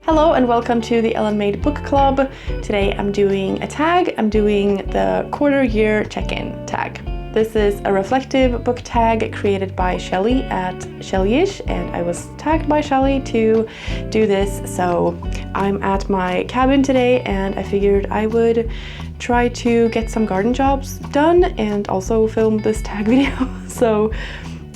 Hello and welcome to the Ellen Made Book Club. Today I'm doing a tag. I'm doing the quarter year check-in tag. This is a reflective book tag created by Shelly at Shellyish, and I was tagged by Shelly to do this. So I'm at my cabin today and I figured I would try to get some garden jobs done and also film this tag video. So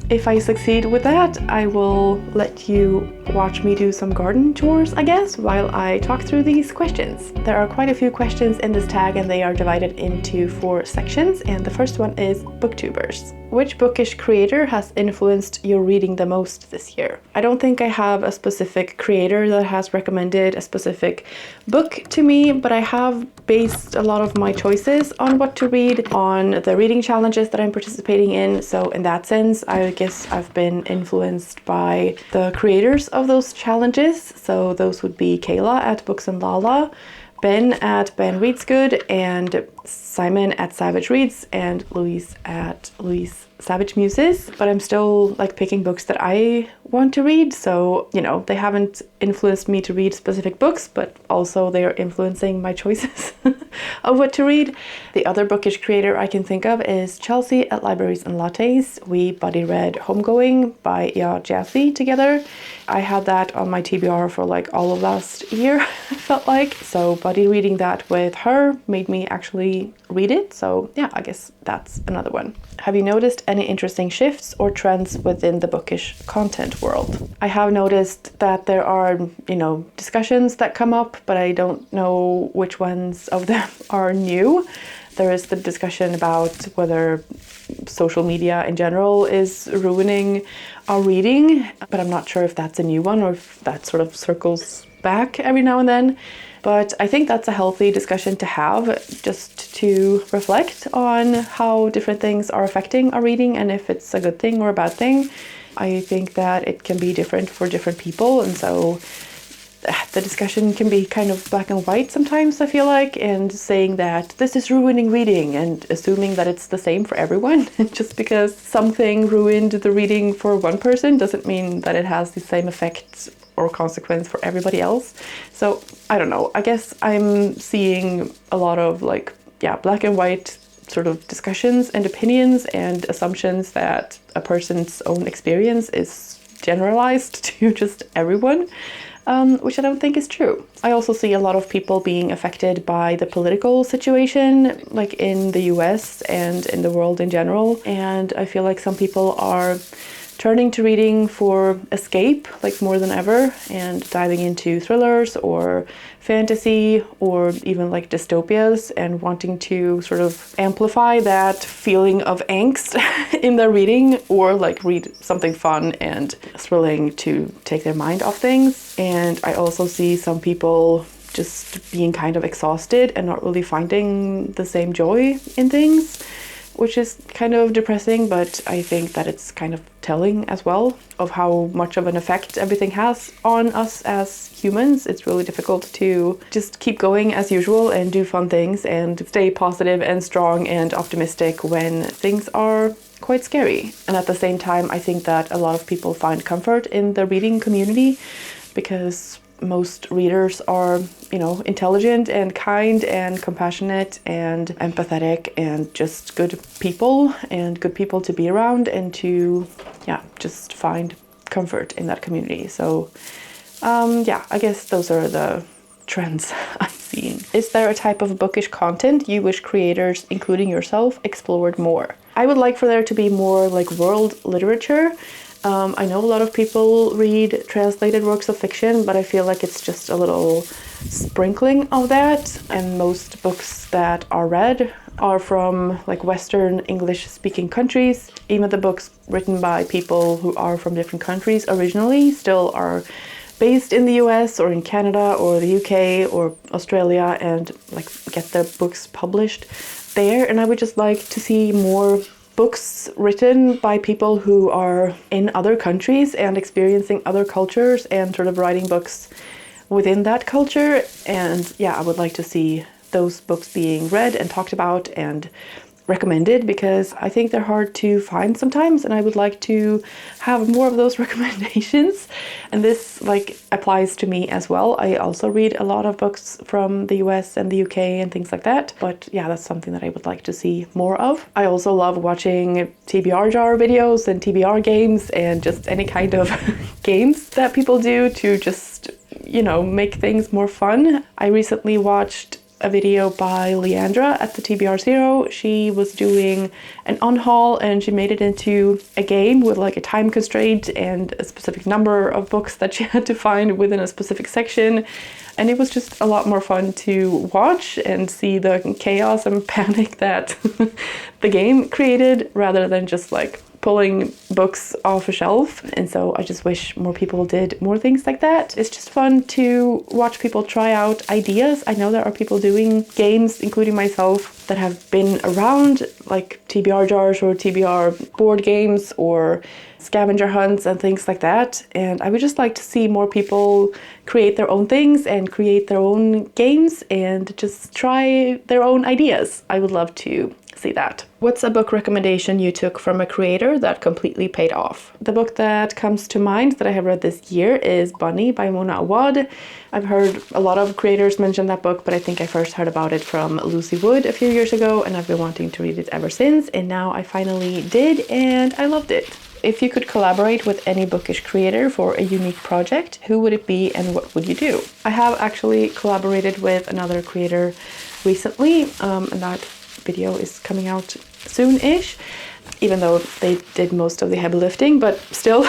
if I succeed with that, I will let you watch me do some garden chores, I guess, while I talk through these questions. There are quite a few questions in this tag and they are divided into 4 sections, and the first one is Booktubers. Which bookish creator has influenced your reading the most this year? I don't think I have a specific creator that has recommended a specific book to me, but I have based a lot of my choices on what to read on the reading challenges that I'm participating in. So in that sense, I guess I've been influenced by the creators of those challenges. So those would be Kayla at Books and Lala, Ben at Ben Reads Good, and Simon at Savage Reads, and Louise at Louise Savage Muses. But I'm still like picking books that I want to read, so you know, they haven't influenced me to read specific books, but also they are influencing my choices of what to read. The other bookish creator I can think of is Chelsea at Libraries and Lattes. We buddy read Homegoing by Ya Jaffe together. I had that on my TBR for like all of last year, I felt like. So buddy reading that with her made me actually read it. So yeah, I guess that's another one. Have you noticed any interesting shifts or trends within the bookish content world? I have noticed that there are, discussions that come up, but I don't know which ones of them are new. There is the discussion about whether social media in general is ruining our reading, but I'm not sure if that's a new one or if that sort of circles back every now and then. But I think that's a healthy discussion to have, just to reflect on how different things are affecting our reading and if it's a good thing or a bad thing. I think that it can be different for different people, and so the discussion can be kind of black and white sometimes, I feel like, and saying that this is ruining reading and assuming that it's the same for everyone. Just because something ruined the reading for one person doesn't mean that it has the same effect or consequence for everybody else. So I don't know, I guess I'm seeing a lot of black and white sort of discussions and opinions and assumptions that a person's own experience is generalized to just everyone, which I don't think is true. I also see a lot of people being affected by the political situation, like in the US and in the world in general. And I feel like some people are turning to reading for escape, like more than ever, and diving into thrillers or fantasy or even like dystopias and wanting to sort of amplify that feeling of angst in their reading, or like read something fun and thrilling to take their mind off things. And I also see some people just being kind of exhausted and not really finding the same joy in things, which is kind of depressing, but I think that it's kind of telling as well of how much of an effect everything has on us as humans. It's really difficult to just keep going as usual and do fun things and stay positive and strong and optimistic when things are quite scary. And at the same time, I think that a lot of people find comfort in the reading community because most readers are, intelligent and kind and compassionate and empathetic and just good people to be around and to, just find comfort in that community. So, I guess those are the trends I'm seeing. Is there a type of bookish content you wish creators, including yourself, explored more? I would like for there to be more like world literature. I know a lot of people read translated works of fiction, but I feel like it's just a little sprinkling of that. And most books that are read are from like Western English speaking countries. Even the books written by people who are from different countries originally still are based in the US or in Canada or the UK or Australia and like get their books published there. And I would just like to see more books written by people who are in other countries and experiencing other cultures and sort of writing books within that culture. And I would like to see those books being read and talked about and recommended, because I think they're hard to find sometimes, and I would like to have more of those recommendations. And this like applies to me as well. I also read a lot of books from the US and the UK and things like that, but yeah, that's something that I would like to see more of. I also love watching TBR jar videos and TBR games and just any kind of games that people do to just, you know, make things more fun. I recently watched a video by Leandra at the TBR Zero. She was doing an unhaul and she made it into a game with like a time constraint and a specific number of books that she had to find within a specific section. And it was just a lot more fun to watch and see the chaos and panic that the game created, rather than just like pulling books off a shelf. And so I just wish more people did more things like that. It's just fun to watch people try out ideas. I know there are people doing games, including myself, that have been around, like TBR jars or TBR board games or scavenger hunts and things like that. And I would just like to see more people create their own things and create their own games and just try their own ideas. I would love to see that. What's a book recommendation you took from a creator that completely paid off? The book that comes to mind that I have read this year is Bunny by Mona Awad. I've heard a lot of creators mention that book, but I think I first heard about it from Lucy Wood a few years ago, and I've been wanting to read it ever since, and now I finally did, and I loved it. If you could collaborate with any bookish creator for a unique project, who would it be and what would you do? I have actually collaborated with another creator recently, and that video is coming out soon-ish, even though they did most of the heavy lifting, but still.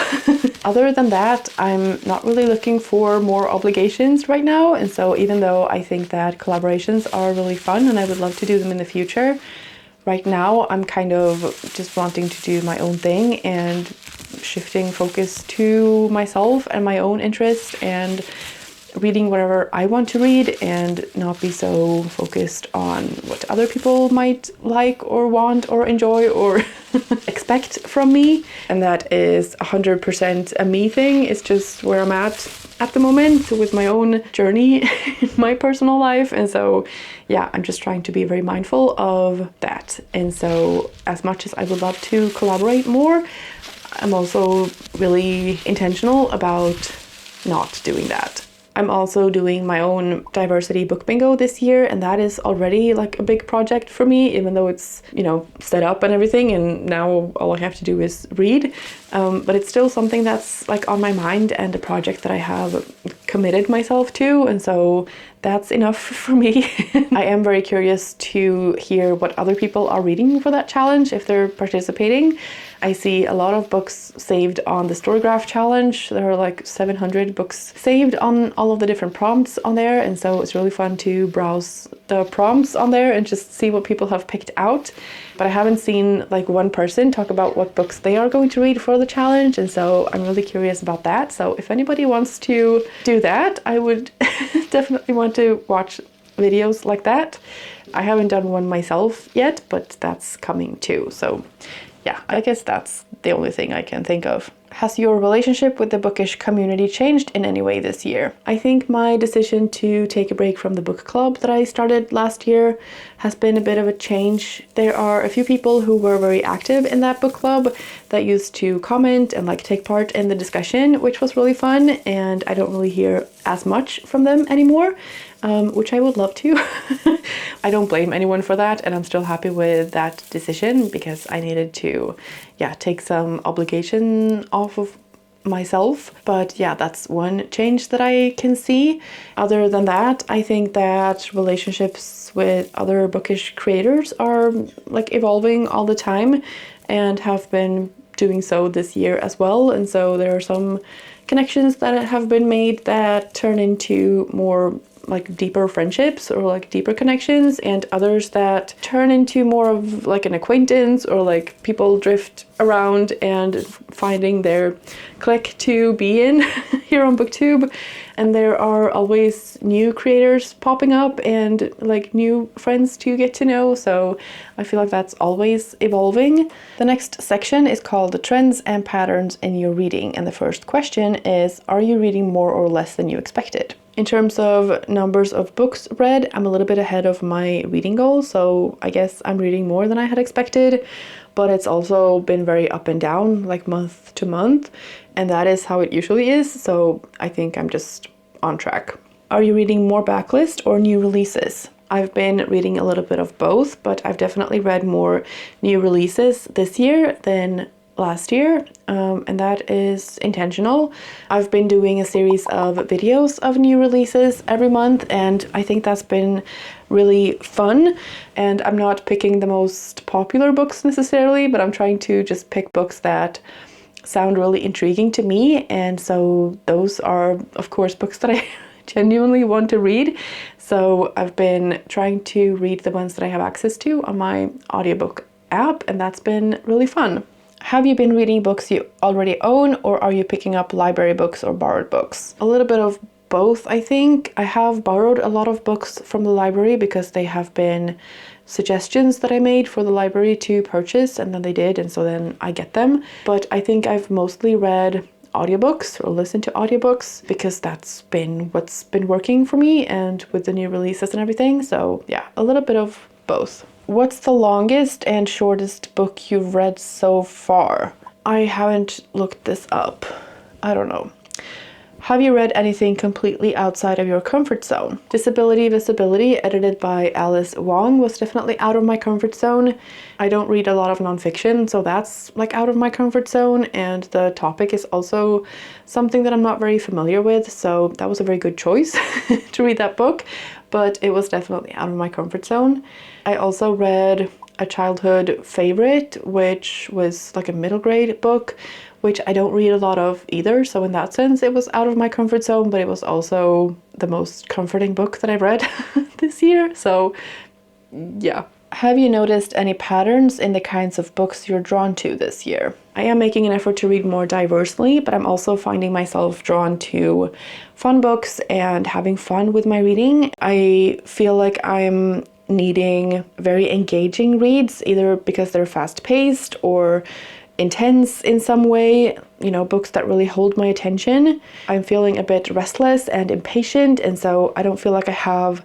Other than that, I'm not really looking for more obligations right now, and so even though I think that collaborations are really fun and I would love to do them in the future, right now I'm kind of just wanting to do my own thing and shifting focus to myself and my own interests and reading whatever I want to read and not be so focused on what other people might like or want or enjoy or expect from me. And that is 100% a me thing. It's just where I'm at the moment with my own journey in my personal life. And so, yeah, I'm just trying to be very mindful of that. And so as much as I would love to collaborate more, I'm also really intentional about not doing that. I'm also doing my own diversity book bingo this year, and that is already like a big project for me, even though it's, you know, set up and everything, and now all I have to do is read. But it's still something that's like on my mind and a project that I have committed myself to, and so that's enough for me. I am very curious to hear what other people are reading for that challenge if they're participating. I see a lot of books saved on the Storygraph challenge. There are like 700 books saved on all of the different prompts on there, and so it's really fun to browse the prompts on there and just see what people have picked out. But I haven't seen like one person talk about what books they are going to read for the challenge, and so I'm really curious about that. So if anybody wants to do that, I would definitely want to watch videos like that. I haven't done one myself yet, but that's coming too. So yeah, I guess that's the only thing I can think of. Has your relationship with the bookish community changed in any way this year? I think my decision to take a break from the book club that I started last year has been a bit of a change. There are a few people who were very active in that book club that used to comment and like take part in the discussion, which was really fun, and I don't really hear as much from them anymore. Which I would love to. I don't blame anyone for that, and I'm still happy with that decision because I needed to, take some obligation off of myself. But yeah, that's one change that I can see. Other than that, I think that relationships with other bookish creators are like evolving all the time and have been doing so this year as well. And so there are some connections that have been made that turn into more like deeper friendships or like deeper connections, and others that turn into more of like an acquaintance or like people drift around and finding their clique to be in here on Booktube. and there are always new creators popping up and like new friends to get to know, so I feel like that's always evolving. The next section is called the trends and patterns in your reading, and the first question is, are you reading more or less than you expected? In terms of numbers of books read, I'm a little bit ahead of my reading goal, so I guess I'm reading more than I had expected, but it's also been very up and down, like month to month, and that is how it usually is, so I think I'm just on track. Are you reading more backlist or new releases? I've been reading a little bit of both, but I've definitely read more new releases this year than last year, and that is intentional. I've been doing a series of videos of new releases every month, and I think that's been really fun. And I'm not picking the most popular books necessarily, but I'm trying to just pick books that sound really intriguing to me, and so those are of course books that I genuinely want to read. So I've been trying to read the ones that I have access to on my audiobook app, and that's been really fun. Have you been reading books you already own, or are you picking up library books or borrowed books? A little bit of both, I think. I have borrowed a lot of books from the library because they have been suggestions that I made for the library to purchase, and then they did, and so then I get them. But I think I've mostly read audiobooks or listened to audiobooks because that's been what's been working for me, and with the new releases and everything. So yeah, a little bit of both. What's the longest and shortest book you've read so far? I haven't looked this up. I don't know. Have you read anything completely outside of your comfort zone? Disability Visibility, edited by Alice Wong, was definitely out of my comfort zone. I don't read a lot of nonfiction, so that's like out of my comfort zone, and the topic is also something that I'm not very familiar with, so that was a very good choice to read that book, but it was definitely out of my comfort zone. I also read a childhood favorite, which was like a middle grade book, which I don't read a lot of either, so in that sense it was out of my comfort zone, but it was also the most comforting book that I've read this year, so yeah. Have you noticed any patterns in the kinds of books you're drawn to this year? I am making an effort to read more diversely, but I'm also finding myself drawn to fun books and having fun with my reading. I feel like I'm needing very engaging reads, either because they're fast-paced or intense in some way, you know, books that really hold my attention. I'm feeling a bit restless and impatient, and so I don't feel like I have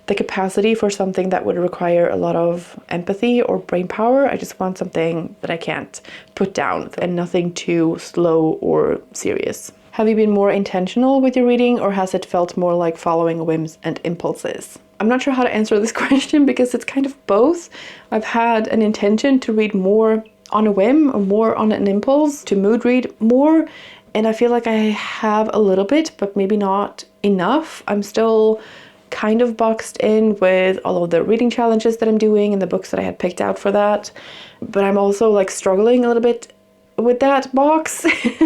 the capacity for something that would require a lot of empathy or brain power. I just want something that I can't put down, and nothing too slow or serious. Have you been more intentional with your reading, or has it felt more like following whims and impulses? I'm not sure how to answer this question because it's kind of both. I've had an intention to read more on a whim or more on an impulse, to mood read more, and I feel like I have a little bit, but maybe not enough. I'm still kind of boxed in with all of the reading challenges that I'm doing and the books that I had picked out for that, but I'm also like struggling a little bit with that box,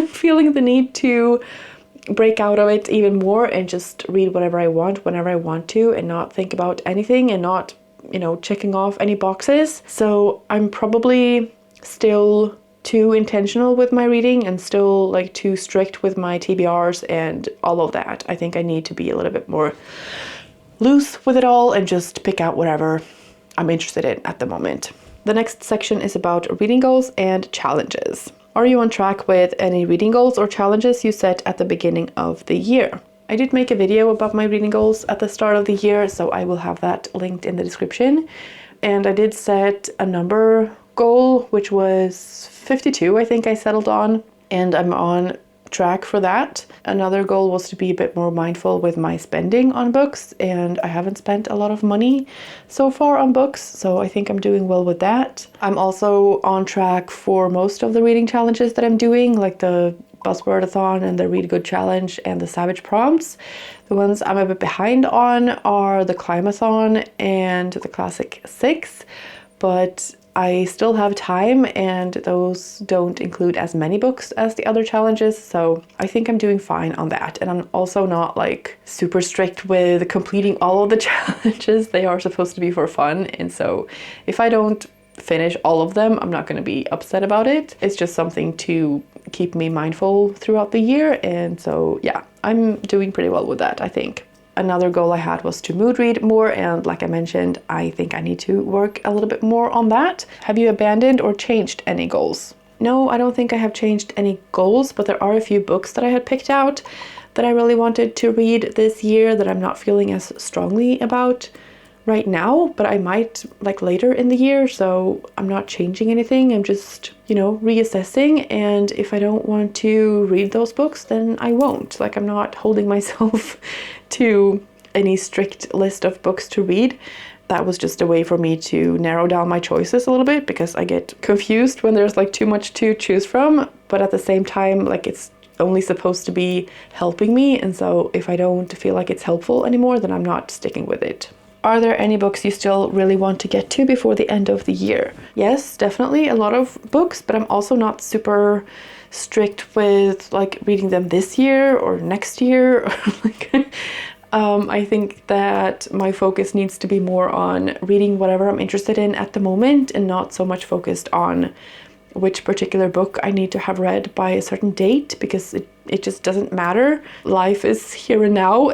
feeling the need to break out of it even more and just read whatever I want whenever I want to, and not think about anything, and not, you know, checking off any boxes. So I'm probably still too intentional with my reading and still like too strict with my TBRs and all of that. I think I need to be a little bit more loose with it all and just pick out whatever I'm interested in at the moment. The next section is about reading goals and challenges. Are you on track with any reading goals or challenges you set at the beginning of the year? I did make a video about my reading goals at the start of the year, so I will have that linked in the description. And I did set a number goal, which was 52, I think I settled on, and I'm on track for that. Another goal was to be a bit more mindful with my spending on books, and I haven't spent a lot of money so far on books, so I think I'm doing well with that. I'm also on track for most of the reading challenges that I'm doing, like the Buzzwordathon and the Read Good Challenge and the Savage Prompts. The ones I'm a bit behind on are the Climathon and the Classic 6, but I still have time, and those don't include as many books as the other challenges, so I think I'm doing fine on that. And I'm also not like super strict with completing all of the challenges. They are supposed to be for fun, and so if I don't finish all of them, I'm not going to be upset about it. It's just something to keep me mindful throughout the year. And so yeah, I'm doing pretty well with that, I think. Another goal I had was to mood read more, and like I mentioned, I think I need to work a little bit more on that. Have you abandoned or changed any goals? No, I don't think I have changed any goals, but there are a few books that I had picked out that I really wanted to read this year that I'm not feeling as strongly about right now, but I might like later in the year. So I'm not changing anything. I'm just, reassessing. And if I don't want to read those books, then I won't. Like, I'm not holding myself to any strict list of books to read. That was just a way for me to narrow down my choices a little bit, because I get confused when there's like too much to choose from, but at the same time, like, it's only supposed to be helping me. And so if I don't feel like it's helpful anymore, then I'm not sticking with it. Are there any books you still really want to get to before the end of the year? Yes, definitely a lot of books, but I'm also not super strict with like reading them this year or next year. Or like, I think that my focus needs to be more on reading whatever I'm interested in at the moment, and not so much focused on which particular book I need to have read by a certain date, because it just doesn't matter. Life is here and now,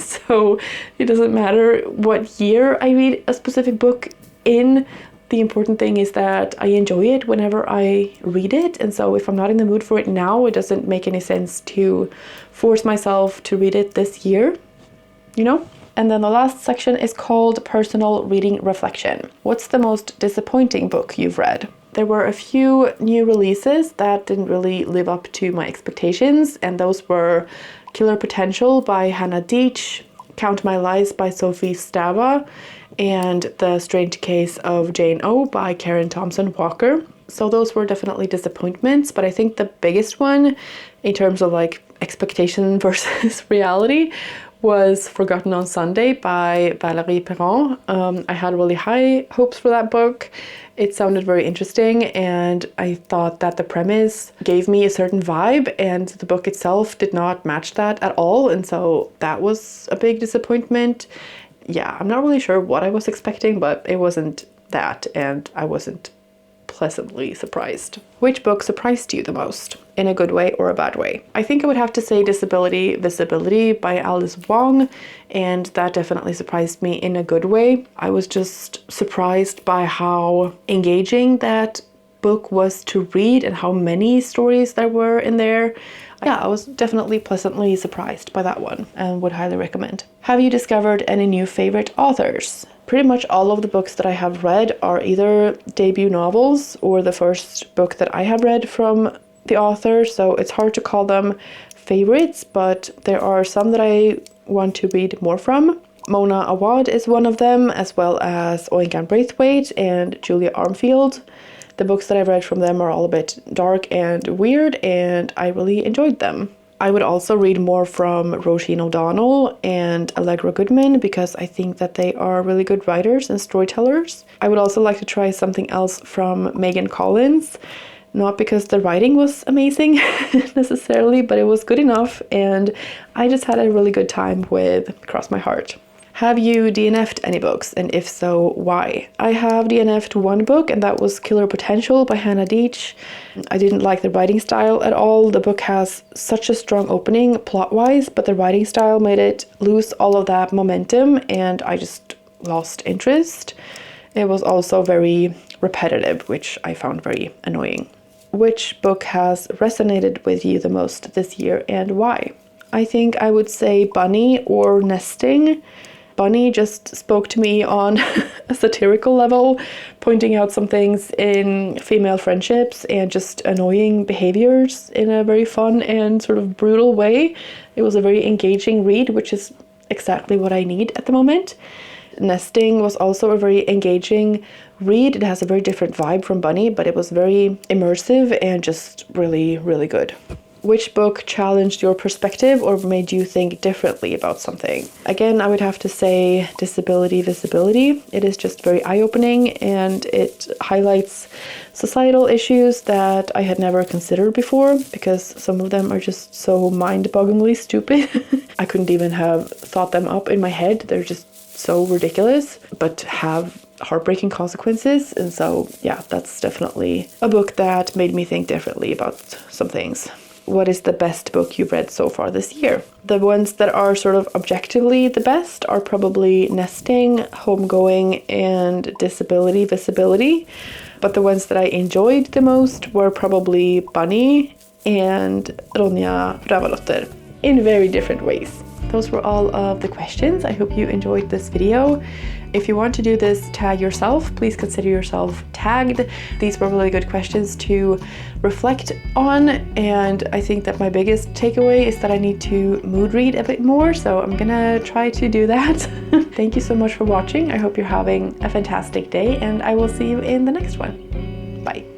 so it doesn't matter what year I read a specific book in. The important thing is that I enjoy it whenever I read it, and so if I'm not in the mood for it now, it doesn't make any sense to force myself to read it this year, And then the last section is called Personal Reading Reflection. What's the most disappointing book you've read? There were a few new releases that didn't really live up to my expectations, and those were Killer Potential by Hannah Deach, Count My Lies by Sophie Stava, and The Strange Case of Jane O by Karen Thompson Walker. So those were definitely disappointments, but I think the biggest one in terms of like expectation versus reality was Forgotten on Sunday by Valérie Perron. I had really high hopes for that book. It sounded very interesting, and I thought that the premise gave me a certain vibe, and the book itself did not match that at all, and so that was a big disappointment. Yeah, I'm not really sure what I was expecting, but it wasn't that, and I wasn't pleasantly surprised. Which book surprised you the most, in a good way or a bad way? I think I would have to say Disability Visibility by Alice Wong, and that definitely surprised me in a good way. I was just surprised by how engaging that book was to read and how many stories there were in there. Yeah, I was definitely pleasantly surprised by that one and would highly recommend. Have you discovered any new favorite authors? Pretty much all of the books that I have read are either debut novels or the first book that I have read from the author, so it's hard to call them favorites, but there are some that I want to read more from. Mona Awad is one of them, as well as Oingan Braithwaite and Julia Armfield. The books that I've read from them are all a bit dark and weird, and I really enjoyed them. I would also read more from Roisin O'Donnell and Allegra Goodman, because I think that they are really good writers and storytellers. I would also like to try something else from Megan Collins, not because the writing was amazing necessarily, but it was good enough, and I just had a really good time with Cross My Heart. Have you DNF'd any books, and if so, why? I have DNF'd one book, and that was Killer Potential by Hannah Deach. I didn't like the writing style at all. The book has such a strong opening plot-wise, but the writing style made it lose all of that momentum, and I just lost interest. It was also very repetitive, which I found very annoying. Which book has resonated with you the most this year, and why? I think I would say Bunny or Nesting. Bunny just spoke to me on a satirical level, pointing out some things in female friendships and just annoying behaviors in a very fun and sort of brutal way. It was a very engaging read, which is exactly what I need at the moment. Nesting was also a very engaging read. It has a very different vibe from Bunny, but it was very immersive and just really, really good. Which book challenged your perspective or made you think differently about something? Again, I would have to say Disability Visibility. It is just very eye-opening, and it highlights societal issues that I had never considered before, because some of them are just so mind-bogglingly stupid. I couldn't even have thought them up in my head. They're just so ridiculous, but have heartbreaking consequences. And so, yeah, that's definitely a book that made me think differently about some things. What is the best book you've read so far this year? The ones that are sort of objectively the best are probably Nesting, Homegoing, and Disability Visibility. But the ones that I enjoyed the most were probably Bunny and Ronja Rövardotter in very different ways. Those were all of the questions. I hope you enjoyed this video. If you want to do this tag yourself, please consider yourself tagged. These were really good questions to reflect on, and I think that my biggest takeaway is that I need to mood read a bit more, so I'm gonna try to do that. Thank you so much for watching. I hope you're having a fantastic day, and I will see you in the next one. Bye.